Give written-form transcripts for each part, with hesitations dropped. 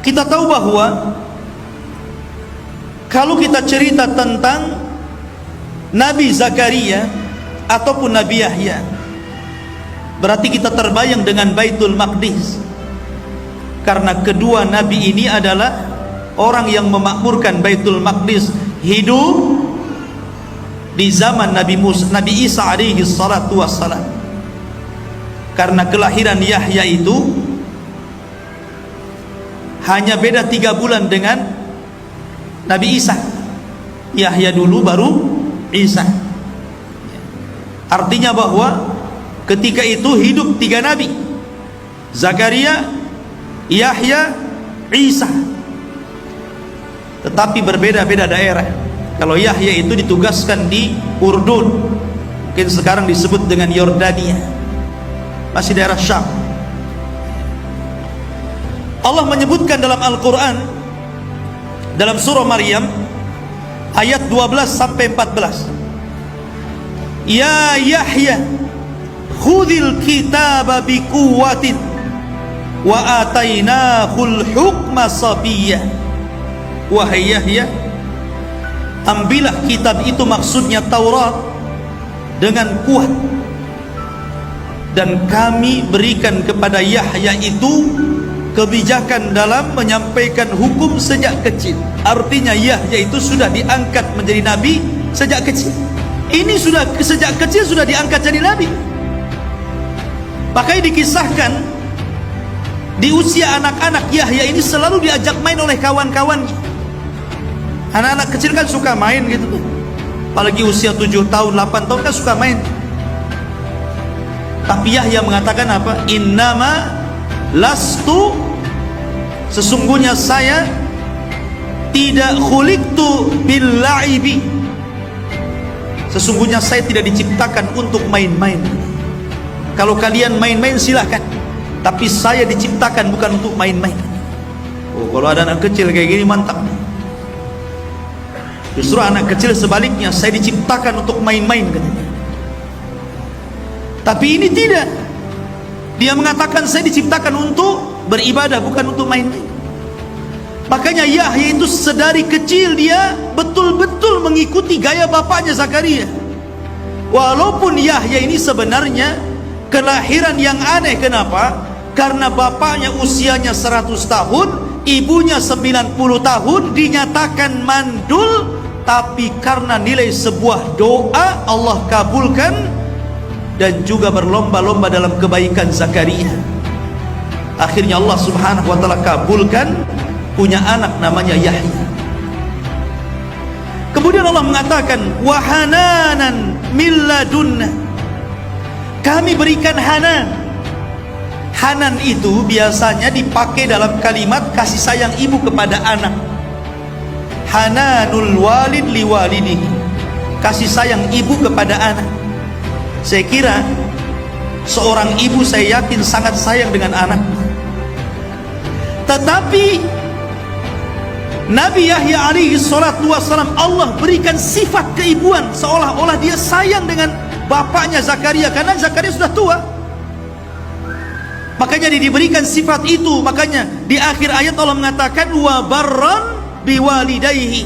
Kita tahu bahwa kalau kita cerita tentang Nabi Zakaria ataupun Nabi Yahya, berarti kita terbayang dengan Baitul Maqdis, karena kedua nabi ini adalah orang yang memakmurkan Baitul Maqdis, hidup di zaman Nabi Isa alaihi salatu wassalam. Karena kelahiran Yahya itu hanya beda 3 bulan dengan Nabi Isa. Yahya dulu baru Isa. Artinya bahwa ketika itu hidup 3 nabi, Zakaria, Yahya, Isa, tetapi berbeda-beda daerah. Kalau Yahya itu ditugaskan di Urdun, mungkin sekarang disebut dengan Yordania, masih daerah Syam. Allah menyebutkan dalam Al-Quran, dalam surah Maryam ayat 12 sampai 14, Ya Yahya khudhil kitaba biquwwatin wa atainahul hukma sabiyyah. Wahai Yahya, ambillah kitab itu, maksudnya Taurat, dengan kuat, dan kami berikan kepada Yahya itu kebijakan dalam menyampaikan hukum sejak kecil. Artinya Yahya itu sudah diangkat menjadi nabi sejak kecil. Ini sudah sejak kecil sudah diangkat jadi nabi. Makanya dikisahkan di usia anak-anak, Yahya ini selalu diajak main oleh kawan-kawannya. Anak-anak kecil kan suka main gitu tuh, apalagi usia 7 tahun, 8 tahun kan suka main. Tapi Yahya mengatakan apa? Innama lastu, sesungguhnya saya tidak khuliqtu bil la'ibi, sesungguhnya saya tidak diciptakan untuk main-main. Kalau kalian main-main silahkan, tapi saya diciptakan bukan untuk main-main. Oh, kalau ada anak kecil kayak gini mantap. Justru anak kecil sebaliknya, saya diciptakan untuk main-main katanya. Tapi ini tidak. Dia mengatakan saya diciptakan untuk beribadah, bukan untuk main-main. Makanya Yahya itu sedari kecil dia betul-betul mengikuti gaya bapaknya Zakaria. Walaupun Yahya ini sebenarnya kelahiran yang aneh. Kenapa? Karena bapaknya usianya 100 tahun, ibunya 90 tahun, dinyatakan mandul. Tapi karena nilai sebuah doa, Allah kabulkan, dan juga berlomba-lomba dalam kebaikan Zakaria. Akhirnya Allah subhanahu wa ta'ala kabulkan, punya anak namanya Yahya. Kemudian Allah mengatakan, wahananan min ladunna, kami berikan hanan. Hanan itu biasanya dipakai dalam kalimat kasih sayang ibu kepada anak. Hananul walid liwalidihi, kasih sayang ibu kepada anak. Saya kira seorang ibu, saya yakin sangat sayang dengan anak. Tetapi Nabi Yahya alaihi salatu wassalam, Allah berikan sifat keibuan, seolah-olah dia sayang dengan bapaknya Zakaria, karena Zakaria sudah tua. Makanya diberikan sifat itu. Makanya di akhir ayat Allah mengatakan wa barran biwalidayhi,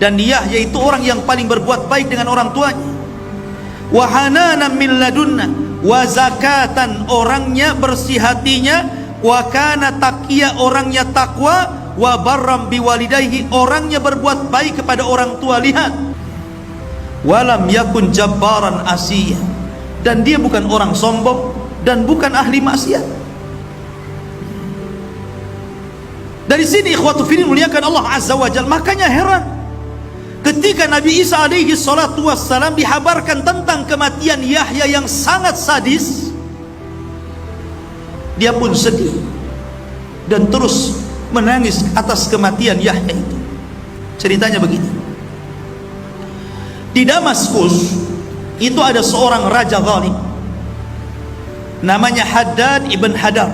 dan Yahya itu orang yang paling berbuat baik dengan orang tuanya. Wa hananan min ladunna, wa zakatan, orangnya bersih hatinya, wa kana taqiya, orangnya takwa, wa barram biwalidayhi, orangnya berbuat baik kepada orang tua. Lihat, walam yakun jabbaran asiyah, dan dia bukan orang sombong dan bukan ahli maksiat. Dari sini ikhwatu fillah muliakan Allah azza wa jalla. Makanya heran ketika Nabi Isa alaihi salatu wassalam dihabarkan tentang kematian Yahya yang sangat sadis, dia pun sedih dan terus menangis atas kematian Yahya itu. Ceritanya begini, di Damaskus itu ada seorang raja zalim namanya Haddad ibn Hadar,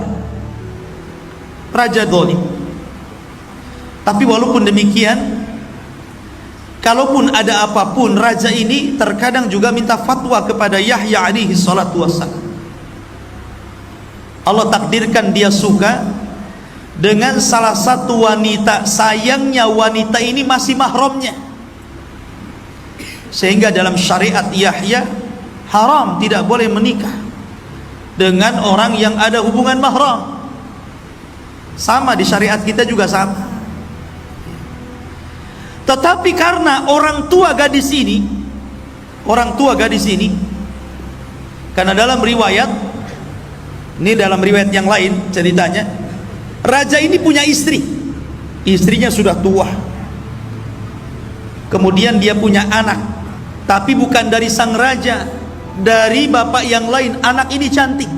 raja zalim. Tapi walaupun demikian, kalaupun ada apapun, raja ini terkadang juga minta fatwa kepada Yahya alaihi salatu wassalam. Allah takdirkan dia suka, dengan salah satu wanita. Sayangnya wanita ini masih mahramnya, sehingga dalam syariat Yahya haram, tidak boleh menikah dengan orang yang ada hubungan mahram. Sama di syariat kita juga sama. Tetapi karena orang tua gadis ini, karena dalam riwayat ini, dalam riwayat yang lain ceritanya, raja ini punya istri, istrinya sudah tua, kemudian dia punya anak, tapi bukan dari sang raja, dari bapak yang lain. Anak ini cantik.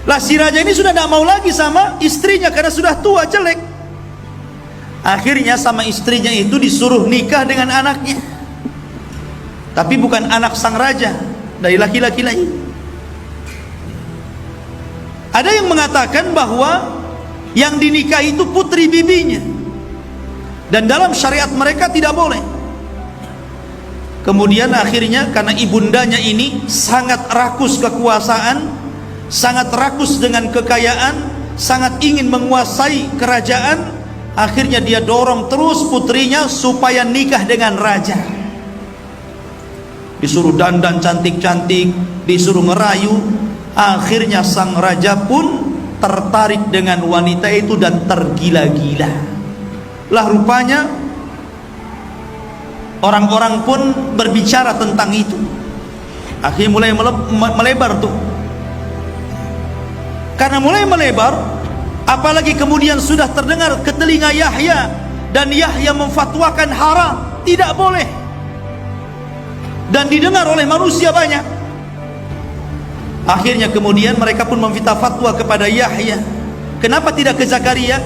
Lah si raja ini sudah tidak mau lagi sama istrinya karena sudah tua, jelek. Akhirnya sama istrinya itu disuruh nikah dengan anaknya, tapi bukan anak sang raja, dari laki-laki lain. Ada yang mengatakan bahwa yang dinikahi itu putri bibinya, dan dalam syariat mereka tidak boleh. Kemudian akhirnya karena ibundanya ini sangat rakus kekuasaan, sangat rakus dengan kekayaan, sangat ingin menguasai kerajaan, akhirnya dia dorong terus putrinya supaya nikah dengan raja. Disuruh dandan cantik-cantik, disuruh ngerayu. Akhirnya sang raja pun tertarik dengan wanita itu dan tergila-gila. Lah rupanya orang-orang pun berbicara tentang itu. Akhirnya mulai melebar tuh. Karena mulai melebar, apalagi kemudian sudah terdengar ke telinga Yahya, dan Yahya memfatwakan haram, tidak boleh, dan didengar oleh manusia banyak. Akhirnya kemudian mereka pun meminta fatwa kepada Yahya. Kenapa tidak ke Zakaria?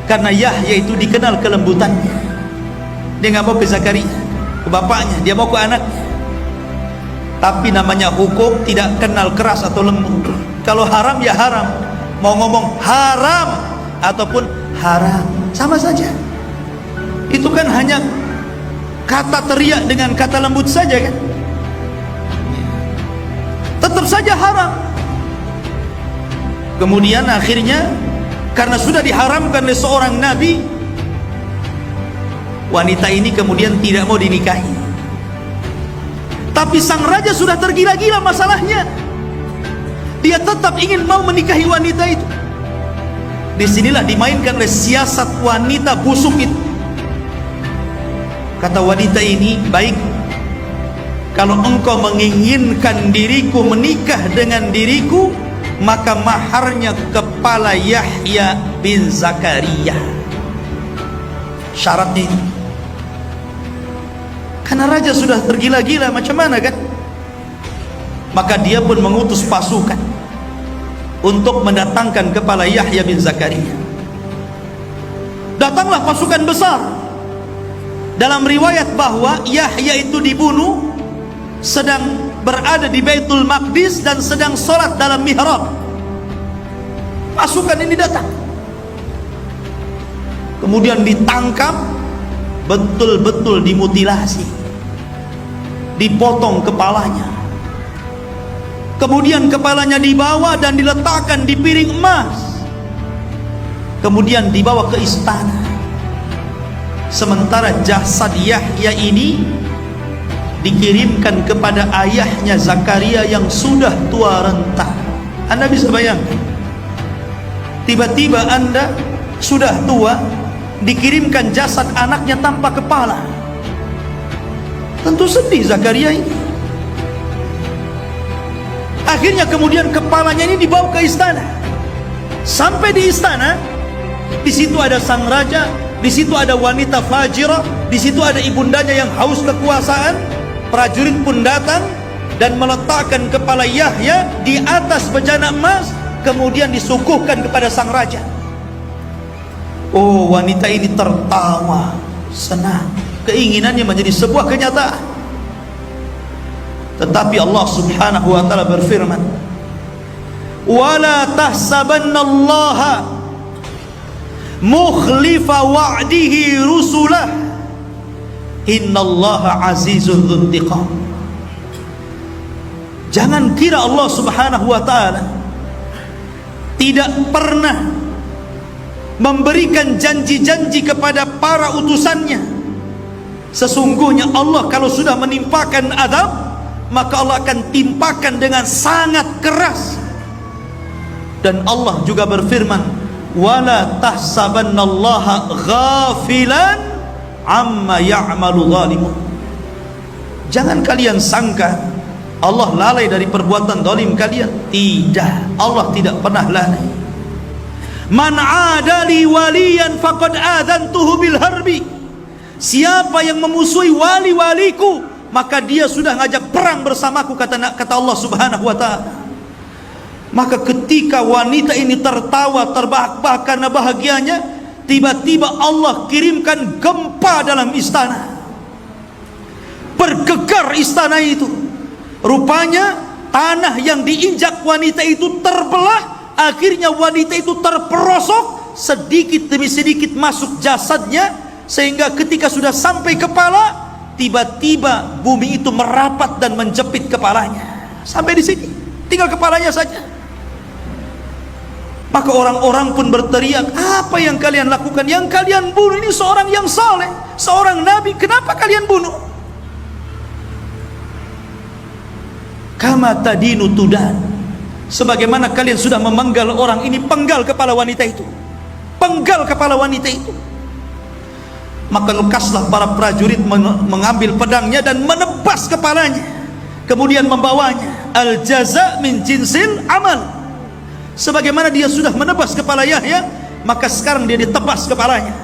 Karena Yahya itu dikenal kelembutannya. Dia nggak mau ke Zakaria, ke bapaknya, dia mau ke anaknya. Tapi namanya hukum tidak kenal keras atau lembut. Kalau haram ya haram, mau ngomong haram ataupun haram sama saja. Itu kan hanya kata teriak dengan kata lembut saja kan, tetap saja haram. Kemudian akhirnya karena sudah diharamkan oleh seorang nabi, wanita ini kemudian tidak mau dinikahi. Tapi sang raja sudah tergila-gila masalahnya, dia tetap ingin mau menikahi wanita itu. Disinilah dimainkan oleh siasat wanita busuk itu. Kata wanita ini, baik, kalau engkau menginginkan diriku menikah dengan diriku, maka maharnya kepala Yahya bin Zakaria. Syaratnya ini. Karena raja sudah tergila-gila, macam mana kan? Maka dia pun mengutus pasukan untuk mendatangkan kepala Yahya bin Zakaria. Datanglah pasukan besar. Dalam riwayat bahwa Yahya itu dibunuh sedang berada di Baitul Maqdis dan sedang sholat dalam mihrab. Pasukan ini datang, kemudian ditangkap, betul-betul dimutilasi, dipotong kepalanya. Kemudian kepalanya dibawa dan diletakkan di piring emas, kemudian dibawa ke istana. Sementara jasad Yahya ini dikirimkan kepada ayahnya Zakaria yang sudah tua renta. Anda bisa bayangkan, tiba-tiba Anda sudah tua, dikirimkan jasad anaknya tanpa kepala. Tentu sedih Zakaria ini. Akhirnya kemudian kepalanya ini dibawa ke istana. Sampai di istana, di situ ada sang raja, di situ ada wanita fajirah, di situ ada ibundanya yang haus kekuasaan. Prajurit pun datang dan meletakkan kepala Yahya di atas bejana emas, kemudian disuguhkan kepada sang raja. Oh, wanita ini tertawa senang, keinginannya menjadi sebuah kenyataan. Tetapi Allah Subhanahu wa taala berfirman, "Wala tahsabannallaha mukhlifa wa'dihi rusulah, innallaha azizun dzuntiqam." Jangan kira Allah Subhanahu wa taala tidak pernah memberikan janji-janji kepada para utusannya. Sesungguhnya Allah kalau sudah menimpakan azab, maka Allah akan timpakan dengan sangat keras. Dan Allah juga berfirman, wala tahsabannallaha ghafilan amma ya'malu zalimun. Jangan kalian sangka Allah lalai dari perbuatan zalim kalian. Tidak, Allah tidak pernah lalai. Man adali waliyan faqad adantuhu bil harbi. Siapa yang memusuhi wali-waliku, maka dia sudah ngajak perang bersamaku, kata Allah Subhanahu wa taala. Maka ketika wanita ini tertawa terbahak-bahak karena bahagianya, tiba-tiba Allah kirimkan gempa dalam istana. Bergegar istana itu. Rupanya tanah yang diinjak wanita itu terbelah. Akhirnya wanita itu terperosok, sedikit demi sedikit masuk jasadnya, sehingga ketika sudah sampai kepala, tiba-tiba bumi itu merapat dan menjepit kepalanya. Sampai di sini, tinggal kepalanya saja. Maka orang-orang pun berteriak, apa yang kalian lakukan? Yang kalian bunuh ini seorang yang saleh, seorang nabi, kenapa kalian bunuh? Kama tadinu tudan. Sebagaimana kalian sudah memenggal orang ini, penggal kepala wanita itu, penggal kepala wanita itu. Maka lekaslah para prajurit mengambil pedangnya dan menebas kepalanya, kemudian membawanya. Al jaza min jinsil amal. Sebagaimana dia sudah menebas kepala Yahya, maka sekarang dia ditebas kepalanya.